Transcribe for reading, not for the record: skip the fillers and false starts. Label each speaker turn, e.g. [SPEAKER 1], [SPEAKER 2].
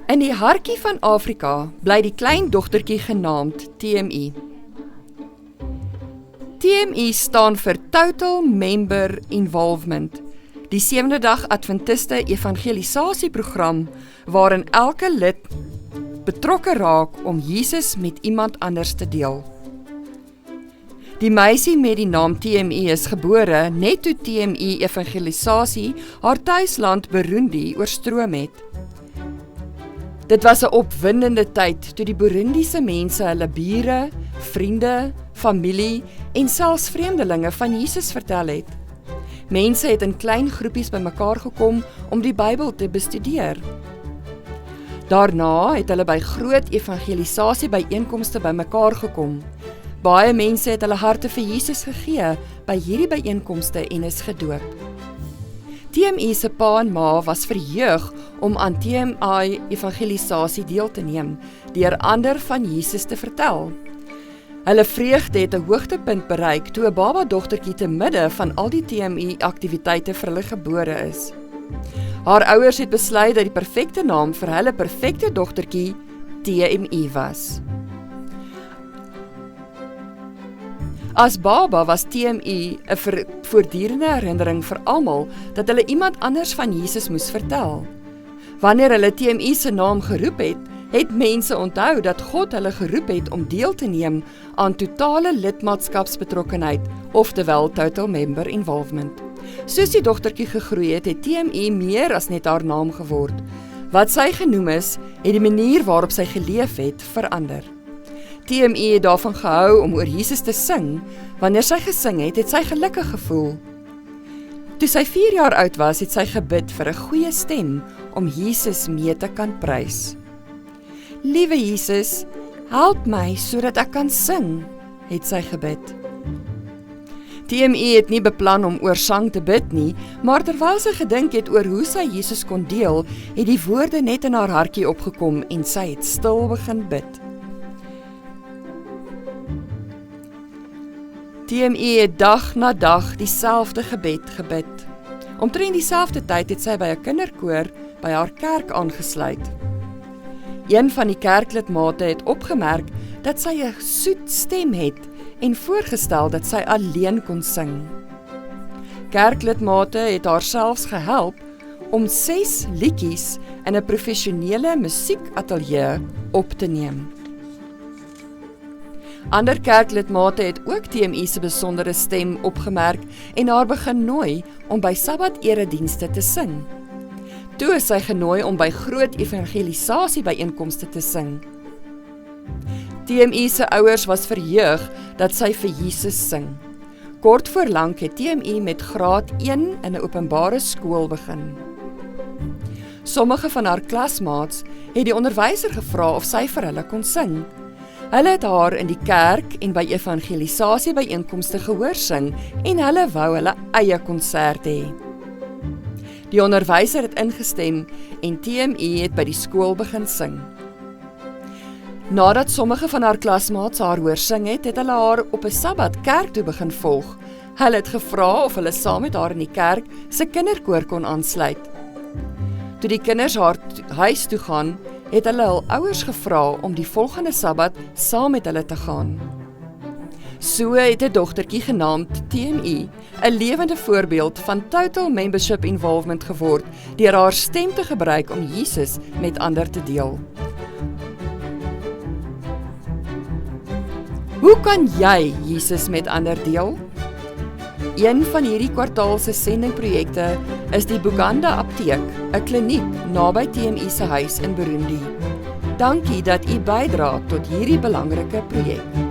[SPEAKER 1] In die hartjie van Afrika bly die klein dogtertjie genaamd TMI. TMI staan vir Total Member Involvement, die 7de dag Adventiste evangelisasieprogram waarin elke lid betrokke raak om Jesus met iemand anders te deel. Die meisie met die naam TMI is gebore net toe TMI evangelisasie haar tuisland Burundi oorstroom het. Dit was 'n opwindende tyd toe die Burundiese mense hulle bure, vriende, familie en selfs vreemdelinge van Jesus vertel het. Mense het in klein groepies bymekaar gekom om die Bybel te bestudeer. Daarna het hulle by groot evangelisasie byeenkomste bymekaar gekom. Baie mense het hulle harte vir Jesus gegee by hierdie byeenkomste en is gedoop. TMI se pa en ma was verheug om aan TMI evangelisasie deel te neem, deur ander van Jesus te vertel. Hulle vreugde het 'n hoogtepunt bereik toe 'n baba dogtertjie te midde van al die TMI aktiwiteite vir hulle gebore is. Haar ouers het besluit dat die perfekte naam vir hulle perfekte dogtertjie TMI was. As baba was TMI 'n voortdurende herinnering vir almal dat hulle iemand anders van Jesus moes vertel. Wanneer hulle TMI se naam geroep het, het mense onthou dat God hulle geroep het om deel te neem aan totale lidmaatskapsbetrokkenheid, oftewel Total Member Involvement. Soos die dogtertjie gegroei het, het TMI meer as net haar naam geword. Wat sy genoem is, het die manier waarop sy geleef het, verander. TMI het daarvan gehou om oor Jesus te sing. Wanneer sy gesing het, het sy gelukkig gevoel. Toe sy 4 jaar oud was, het sy gebid vir 'n goeie stem om Jesus mee te kan prys. Liewe Jesus, help my sodat ek kan sing, het sy gebid. TMI het nie beplan om oor sang te bid nie, maar terwyl sy gedink het oor hoe sy Jesus kon deel, het die woorde net in haar hartjie opgekom en sy het stil begin bid. TMI het dag na dag dieselfde gebed gebid. Omtrent dieselfde tyd het sy by 'n kinderkoor by haar kerk aangesluit. Een van die kerklidmate het opgemerk dat sy 'n soet stem het en voorgestel dat sy alleen kon sing. Kerklidmate het haar selfs gehelp om 6 liedjies in 'n professionele musiekateljee op te neem. Ander kerklidmate het ook TMI se besondere stem opgemerk en haar begin nooi om by Sabbat-eredienste te sing. Toe is sy genooi om by groot evangelisasie byeenkomste te sing. TMI se ouers was verheug dat sy vir Jesus sing. Kort voor lank het TMI met graad 1 in 'n openbare skool begin. Sommige van haar klasmaats het die onderwyser gevra of sy vir hulle kon sing. Hulle het haar in die kerk en by evangelisasie byeenkomste gehoor sing en hulle wou hulle eie konsert hê. Die onderwyser het ingestem en TMI het by die skool begin sing. Nadat sommige van haar klasmaats haar hoor sing het, het hulle haar op 'n Sabbat kerk toe begin volg. Hulle het gevra of hulle saam met haar in die kerk se kinderkoor kon aansluit. Toe die kinders haar huis toe gaan, het hulle hul ouers gevra om die volgende Sabbat saam met hulle te gaan. So het 'n dogtertjie genaamd TMI 'n lewende voorbeeld van Total Membership Involvement geword deur haar stem te gebruik om Jesus met ander te deel. Hoe kan jy Jesus met ander deel? Een van hierdie kwartaal se sendingprojekte is die Buganda Apteek, 'n kliniek naby TMI se huis in Burundi. Dankie dat u bydra tot hierdie belangrike projek.